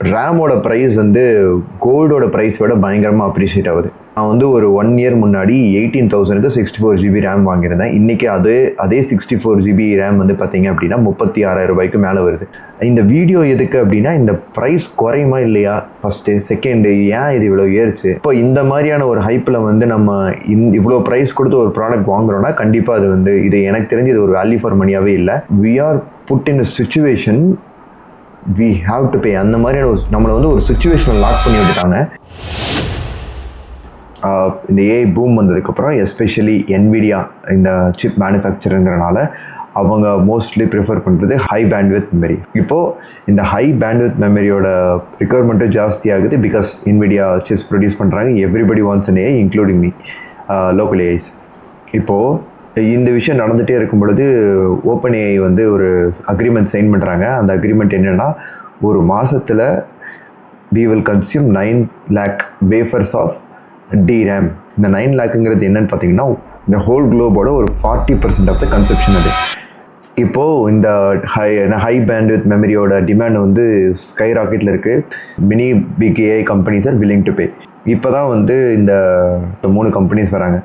ரேமோட price வந்து கோல்டோட price விட பயங்கரமாக அப்ரிஷியேட் ஆகுது. நான் வந்து ஒரு 1 இயர் முன்னாடி 18,000க்கு 64 GB ரேம் வாங்கியிருந்தேன். இன்றைக்கி அதே 64 GB ரேம் வந்து பார்த்தீங்க அப்படின்னா 36,000 ரூபாய்க்கு மேலே வருது. இந்த வீடியோ எதுக்கு அப்படின்னா, இந்த ப்ரைஸ் குறையுமா இல்லையா, ஃபஸ்ட்டு செகண்டு ஏன் இது இவ்வளோ ஏறிச்சு. இப்போ இந்த மாதிரியான ஒரு ஹைப்பில் வந்து நம்ம இவ்வளோ ப்ரைஸ் கொடுத்து ஒரு ப்ராடக்ட் வாங்குறோன்னா கண்டிப்பாக அது வந்து இது எனக்கு தெரிஞ்சு இது ஒரு வேல்யூ ஃபார் மணியாகவே இல்லை. We are put in a situation we have to pay. அந்த மாதிரியான நம்மளை வந்து ஒரு சுச்சுவேஷனை லாக் பண்ணி விட்டுட்டாங்க. இந்த ஏஐ பூம் வந்ததுக்கப்புறம் எஸ்பெஷலி NVIDIA இந்த சிப் மேனுஃபேக்சருங்கிறனால அவங்க மோஸ்ட்லி ப்ரிஃபர் பண்ணுறது ஹை பேண்ட்வித் மெமரி. இப்போது இந்த ஹை பேண்ட்வித் மெமரியோட ரிக்வயர்மெண்ட்டும் ஜாஸ்தி ஆகுது. பிகாஸ் NVIDIA சிப்ஸ் ப்ரொடியூஸ் பண்ணுறாங்க. Everybody wants an AI including me, local AI's. இப்போது இந்த விஷயம் நடந்துகிட்டே இருக்கும் பொழுது OpenAI வந்து ஒரு அக்ரிமெண்ட் சைன் பண்ணுறாங்க. அந்த அக்ரிமெண்ட் என்னென்னா, ஒரு மாதத்தில் we will consume 9 lakh wafers of DRAM. இந்த 9 lakhங்கிறது என்னன்னு பார்த்தீங்கன்னா, இந்த ஹோல் குளோபோட ஒரு 40% ஆஃப் த கன்சப்ஷன் அது. இப்போது இந்த ஹை பேண்ட்வித் மெமரியோட டிமாண்ட் வந்து ஸ்கை ராக்கெட்டில் இருக்குது. Many big AI companies are willing to pay. இப்போ தான் வந்து இந்த 3 கம்பெனிஸ் வராங்க,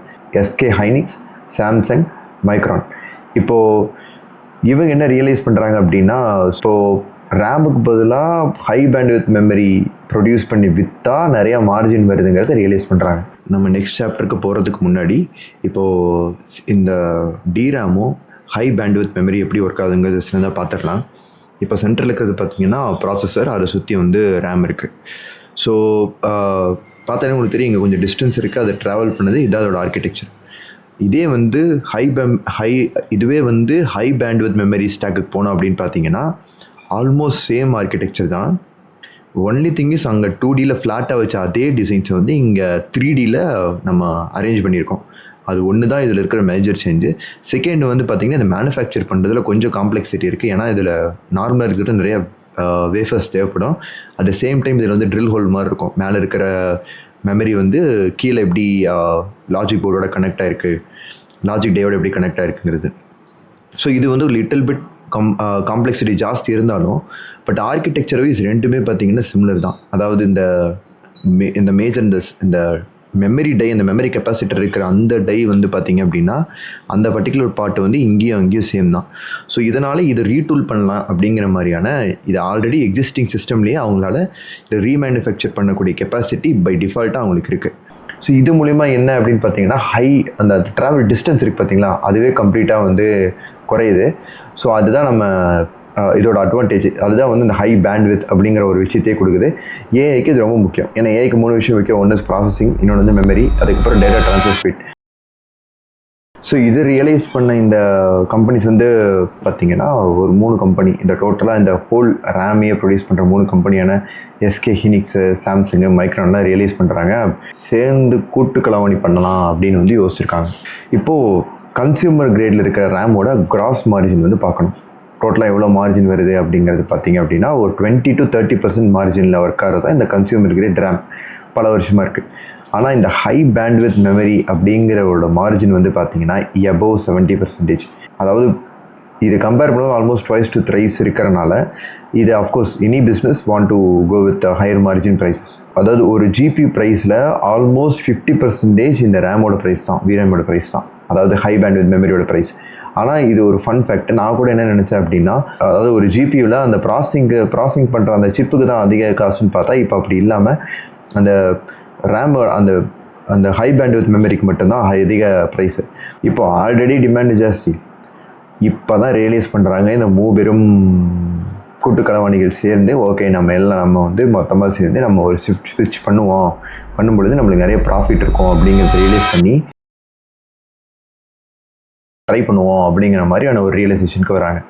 SK Hynix, சாம்சங், மைக்ரான். இப்போது இவங்க என்ன ரியலைஸ் பண்ணுறாங்க அப்படின்னா, ஸோ ரேமுக்கு பதிலாக ஹை பேண்ட்வித் மெமரி ப்ரொடியூஸ் பண்ணி விற்றா நிறையா மார்ஜின் வருதுங்கிறத ரியலைஸ் பண்ணுறாங்க. நம்ம நெக்ஸ்ட் சாப்டருக்கு போகிறதுக்கு முன்னாடி இப்போது இந்த டிரேமும் ஹை பேண்ட்வித் மெமரி எப்படி ஒர்க் ஆகுதுங்கிறது சின்னதாக பார்த்துக்கலாம். இப்போ சென்டரில் இருக்கிறது பார்த்தீங்கன்னா ப்ராசஸர், அதை சுற்றி வந்து ரேம் இருக்குது. ஸோ பார்த்தாலே உங்களுக்கு தெரியும், இங்கே கொஞ்சம் டிஸ்டன்ஸ் இருக்குது. அதை ட்ராவல் பண்ணது இதோட ஆர்கிடெக்சர். இதே வந்து இதுவே வந்து ஹை பேண்ட்வித் மெமரி ஸ்டாக்குக்கு போனோம் அப்படின்னு பார்த்தீங்கன்னா ஆல்மோஸ்ட் சேம் ஆர்கிடெக்சர் தான். ஒன்லி திங் இஸ் அங்கே 2Dயில் ஃப்ளாட்டாக வச்ச அதே டிசைன்ஸை வந்து இங்கே 3Dயில் நம்ம அரேஞ்ச் பண்ணியிருக்கோம். அது ஒன்று தான் இதில் இருக்கிற மேஜர் சேஞ்சு. செகண்ட் வந்து பார்த்திங்கன்னா, இந்த மேனுஃபேக்சர் பண்ணுறதுல கொஞ்சம் காம்ப்ளெக்சிட்டி இருக்குது. ஏன்னா இதில் நார்மலாக இருக்கிற நிறைய வேஃபர்ஸ் தேவைப்படும். அட் த சேம் டைம் இதில் வந்து ட்ரில் ஹோல் மாதிரி இருக்கும். மேலே இருக்கிற மெமரி வந்து கீழே எப்படி லாஜிக் போர்டோட கனெக்ட் ஆகிருக்கு, லாஜிக் டேவோட எப்படி கனெக்ட் ஆகிருக்குங்கிறது. ஸோ இது வந்து ஒரு லிட்டில் பிட் காம்ப்ளெக்சிட்டி ஜாஸ்தி இருந்தாலும், பட் ஆர்கிடெக்சர் வைஸ் ரெண்டுமே பார்த்திங்கன்னா சிமிலர் தான். அதாவது இந்த மேஜர் இந்த மெமரி டை, அந்த மெமரி கெப்பாசிட்டர் இருக்கிற அந்த டை வந்து பார்த்திங்க அப்படின்னா அந்த பர்டிகுலர் பார்ட் வந்து அங்கேயும் சேம் தான். ஸோ இதனால் இது ரீடூல் பண்ணலாம் அப்படிங்கிற மாதிரியான, இது ஆல்ரெடி எக்ஸிஸ்டிங் சிஸ்டம்லேயே அவங்களால இதை ரீமேனுஃபேக்சர் பண்ணக்கூடிய கெப்பாசிட்டி பை டிஃபால்ட்டாக அவங்களுக்கு இருக்குது. ஸோ இது மூலிமா என்ன அப்படின்னு பார்த்தீங்கன்னா, அந்த ட்ராவல் டிஸ்டன்ஸ் இருக்குது பார்த்தீங்களா, அதுவே கம்ப்ளீட்டாக வந்து குறையுது. ஸோ அதுதான் நம்ம இதோட அட்வான்டேஜ். அதுதான் வந்து இந்த ஹை பேண்ட்வித் அப்படிங்கிற ஒரு விஷயத்தையே கொடுக்குது. ஏஐக்கு இது ரொம்ப முக்கியம். ஏன்னா ஏஐக்கு 3 விஷயம் முக்கியம். ஒன்று ப்ராசஸிங், இன்னொன்று வந்து மெமரி, அதுக்கப்புறம் டேட்டா ட்ரான்ஸ்ஃபர் ஸ்பீட். ஸோ இது ரியலைஸ் பண்ண இந்த கம்பெனிஸ் வந்து பார்த்திங்கன்னா ஒரு 3 கம்பெனி, இந்த டோட்டலாக இந்த ஹோல் ரேமையை ப்ரொடியூஸ் பண்ணுற 3 கம்பெனியான SK Hynix, சாம்சங்கு, மைக்ரான்லாம் ரியலைஸ் பண்ணுறாங்க. சேர்ந்து கூட்டு கலவாணி பண்ணலாம் அப்படின்னு வந்து யோசிச்சிருக்காங்க. இப்போது கன்சியூமர் கிரேடில் இருக்கிற ரேமோட கிராஸ் மார்ஜின் வந்து பார்க்கணும். டோட்டலாக எவ்வளோ மார்ஜின் வருது அப்படிங்கிறது பார்த்திங்க அப்படின்னா, ஒரு 20 to 30% மார்ஜினில் ஒர்க் ஆகிறது தான் இந்த கன்சியூமர் கிரேட் ரேம். பல வருஷமாக இருக்குது. ஆனால் இந்த ஹை பேண்ட்வித் மெமரி அப்படிங்கிறவோட மார்ஜின் வந்து பார்த்திங்கன்னா above 70%. அதாவது இது கம்பேர் பண்ணும்போது ஆல்மோஸ்ட் 2 to 3 இருக்கிறனால இது of course any business want to go with higher margin prices. அதாவது ஒரு GPU ப்ரைஸில் ஆல்மோஸ்ட் 50% இந்த ரேமோட ப்ரைஸ் தான், VRAMோட ப்ரைஸ் தான். அதாவது ஹை பேண்ட்வித் மெமரியோட ப்ரைஸ். ஆனால் இது ஒரு ஃபன் ஃபேக்ட். நான் கூட என்ன நினச்சேன் அப்படின்னா, அதாவது ஒரு GPUவில் அந்த ப்ராசஸிங் பண்ணுற அந்த சிப்புக்கு தான் அதிக காசுன்னு பார்த்தா, இப்போ அப்படி இல்லாமல் அந்த ரேம் அந்த ஹை பேண்ட்வித் மெமரிக்கு மட்டும்தான் அதிக ப்ரைஸு. இப்போ ஆல்ரெடி டிமாண்ட் ஜாஸ்தி. இப்போ தான் ரியலைஸ் பண்ணுறாங்க இந்த பெரும் கூட்டு களவாணிகள் சேர்ந்து, ஓகே நம்ம வந்து மொத்தமாக சேர்ந்து நம்ம ஒரு ஸ்விட்ச் பண்ணும்பொழுது நம்மளுக்கு நிறைய ப்ராஃபிட் இருக்கும் அப்படிங்கிறத ரியலைஸ் பண்ணி ட்ரை பண்ணுவோம் அப்படிங்கிற மாதிரியான ஒரு ரியலைசேஷனுக்கு வராங்க.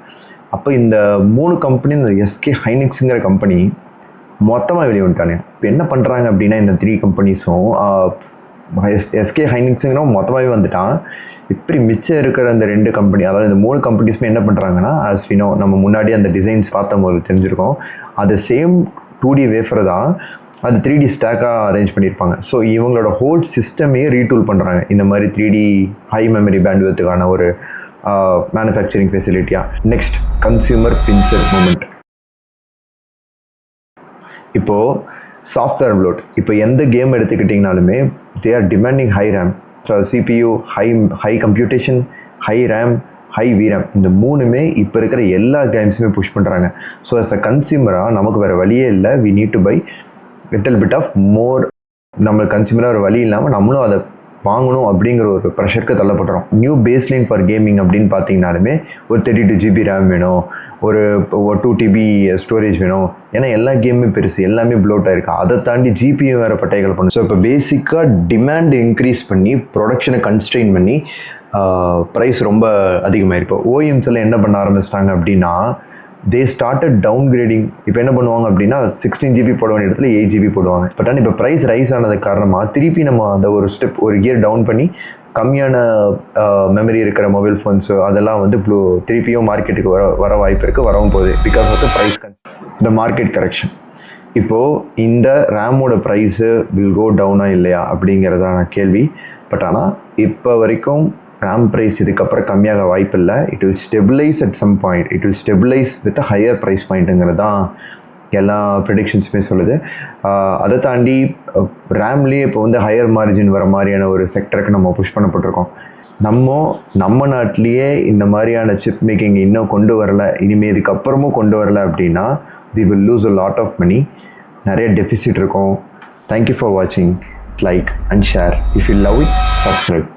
அப்போ இந்த 3 கம்பெனி, இந்த SK Hynixங்கிற கம்பெனி மொத்தமாக வெளியே வந்துட்டாங்க. இப்போ என்ன பண்ணுறாங்க அப்படின்னா, இந்த 3 கம்பெனிஸும் SK Hynixங்கிறவங்க மொத்தமாகவே வந்துட்டான். இப்படி மிச்சம் இருக்கிற அந்த 2 கம்பெனி, அதாவது இந்த 3 கம்பெனிஸுமே என்ன பண்ணுறாங்கன்னா, ஆஸ் வி நோ, நம்ம முன்னாடி அந்த டிசைன்ஸ் பார்த்தம்போது தெரிஞ்சிருக்கோம், அது சேம் 2D வேஃபர் தான், அது 3D ஸ்டாக்காக அரேஞ்ச் பண்ணியிருப்பாங்க. ஸோ இவங்களோட ஹோல் சிஸ்டமே ரீடூல் பண்ணுறாங்க இந்த மாதிரி 3D ஹை மெமரி பேண்ட்வித்துக்கான ஒரு மேனுஃபேக்சரிங் ஃபெசிலிட்டியாக. நெக்ஸ்ட், கன்சியூமர் பின்செட் மூமெண்ட். இப்போது சாஃப்ட்வேர் bloat, இப்போ எந்த கேம் எடுத்துக்கிட்டிங்கனாலுமே they are demanding high RAM, so CPU, high computation, high RAM, high VRAM, இந்த மூணுமே இப்போ இருக்கிற எல்லா கேம்ஸுமே புஷ் பண்ணுறாங்க. ஸோ அஸ் அ கன்சியூமராக நமக்கு வேறு வழியே இல்லை, we need to buy little bit of more. நம்ம கன்சியூமராக ஒரு வழி இல்லாமல் நம்மளும் அதை வாங்கணும் அப்படிங்கிற ஒரு ப்ரெஷருக்கு தள்ளப்படுறோம். நியூ பேஸ்லைன் ஃபார் கேமிங் அப்படின்னு பார்த்தீங்கனாலுமே ஒரு 32 GB ரேம் வேணும், ஒரு 2 TB ஸ்டோரேஜ் வேணும். ஏன்னா எல்லா கேமுமே பெருசு, எல்லாமே ப்ளோட் ஆகிருக்கு. அதை தாண்டி ஜிபியும் வேறு பட்டைகள் பண்ணும். ஸோ இப்போ பேசிக்காக டிமாண்ட் இன்க்ரீஸ் பண்ணி ப்ரொடக்ஷனை கன்ஸ்ட்ரெயின் பண்ணி ப்ரைஸ் ரொம்ப அதிகமாகிருக்கு. இப்போ ஓஎம்ஸ் எல்லாம் என்ன பண்ண ஆரம்பிச்சிட்டாங்க அப்படின்னா தே ஸ்டார்டட் டவுன் கிரேடிங். இப்போ என்ன பண்ணுவாங்க அப்படின்னா 16 GB போட வேண்டிய இடத்துல 8 GB போடுவாங்க. பட் ஆனால் இப்போ ப்ரைஸ் ரைஸ் ஆனது காரணமாக திருப்பி நம்ம அந்த ஒரு ஸ்டெப், ஒரு கியர் டவுன் பண்ணி கம்மியான மெமரி இருக்கிற மொபைல் ஃபோன்ஸு அதெல்லாம் வந்து திருப்பியும் மார்க்கெட்டுக்கு வர வாய்ப்பு இருக்குது, வரவும் போகுது. Because of the price the market correction. இப்போது இந்த ரேமோட ப்ரைஸு வில் கோ டவுனா இல்லையா அப்படிங்கிறதான கேள்வி. பட் ஆனால் இப்போ வரைக்கும் ரேம் ப்ரைஸ் இதுக்கப்புறம் கம்மியாக வாய்ப்பு இல்லை. It will stabilise at some point, it will stabilise with a higher price பாயிண்ட்டுங்கிறது தான் எல்லா ப்ரெடிக்ஷன்ஸுமே சொல்லுது. அதை தாண்டி ரேம்லேயே இப்போ வந்து ஹையர் மார்ஜின் வர மாதிரியான ஒரு செக்டருக்கு நம்ம புஷ் பண்ணப்பட்டிருக்கோம். நம்ம நாட்டிலேயே இந்த மாதிரியான சிப் மேக்கிங் இன்னும் கொண்டு வரலை, இனிமேல் இதுக்கப்புறமும் கொண்டு வரலை அப்படின்னா they will lose a lot of money, நிறைய டெஃபிசிட் இருக்கும். தேங்க்யூ ஃபார் வாட்சிங். Like and share. If you love it, subscribe.